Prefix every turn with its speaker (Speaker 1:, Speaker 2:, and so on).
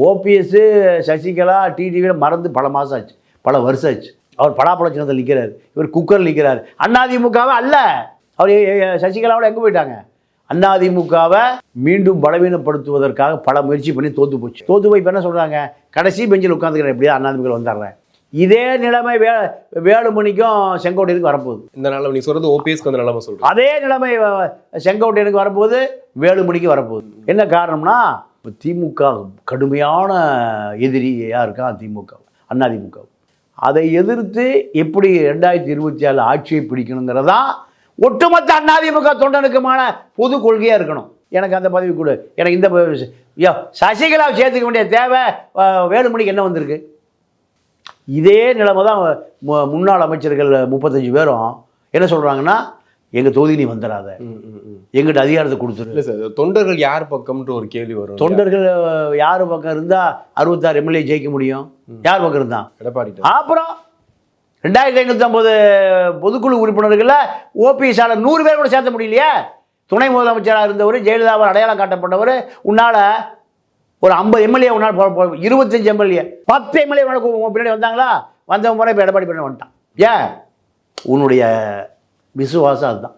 Speaker 1: OPS Sasikala டிடிவியில் மறந்து பல மாதம் ஆச்சு, பல வருஷம் ஆச்சு. அவர் பலாப்பழ சின்னத்தில் நிற்கிறார், இவர் குக்கர் நிற்கிறார். அதிமுகவை அல்ல, அவர் சசிகலாவோட எங்கே போயிட்டாங்க? அதிமுகவை மீண்டும் பலவீனப்படுத்துவதற்காக பல முயற்சி பண்ணி தோற்று போச்சு. தோற்று போய் இப்போ என்ன சொல்கிறாங்க? கடைசி பெஞ்சில் உட்காந்துக்கிறேன், எப்படியா அதிமுக வந்துடுறேன். இதே நிலைமை வேலுமணிக்கும் செங்கோட்டையனுக்கு வரப்போகுது.
Speaker 2: இந்த நிலைமை நீ சொல்கிறது ஓபிஎஸ்க்கு அந்த நிலைமை சொல்கிறேன்.
Speaker 1: அதே நிலைமை செங்கோட்டையனுக்கு வரப்போகுது, வேலுமணிக்கு வரப்போகுது. என்ன காரணம்னா திமுக கடுமையான எதிரியாக இருக்கான் திமுக, அதிமுக. அதை எதிர்த்து எப்படி 2024 ஆட்சியை பிடிக்கணுங்கிறதான் ஒட்டுமொத்த அதிமுக தொண்டனுக்குமான பொது கொள்கையாக இருக்கணும். எனக்கு அந்த பதவி கொடு, எனக்கு இந்த சசிகலாவை சேர்த்துக்க வேண்டிய தேவை வேலுமணிக்கு என்ன வந்திருக்கு? இதே நிலைமை தான் முன்னாள் அமைச்சர்கள் 35 பேரும் என்ன சொல்கிறாங்கன்னா, எங்கள் தொகுதி நீ வந்துடாத, எங்கிட்ட அதிகாரத்தை கொடுத்துரு.
Speaker 2: இல்லை சார், தொண்டர்கள் யார் பக்கம்ன்ற ஒரு கேள்வி வரும்.
Speaker 1: தொண்டர்கள் யார் பக்கம் இருந்தால் 66 எம்எல்ஏ ஜெயிக்க முடியும்? யார் பக்கம் இருந்தான்?
Speaker 2: எடப்பாடி.
Speaker 1: அப்புறம் 2550 பொதுக்குழு உறுப்பினர்களில் ஓபிஎஸ்ஸால் 100 பேர் கூட சேர்த்த முடியலையே. துணை முதலமைச்சராக இருந்தவர், ஜெயலலிதாவால் அடையாளம் காட்டப்பட்டவர், உன்னால் ஒரு 50 எம்எல்ஏ உன்னால் 25 எம்எல்ஏ 10 எம்எல்ஏ பின்னாடி வந்தாங்களா? வந்தவங்க முறை இப்போ எடப்பாடி பின்னாடி வந்துட்டான். ஏன்? உன்னுடைய விசுவாசம் அதுதான்.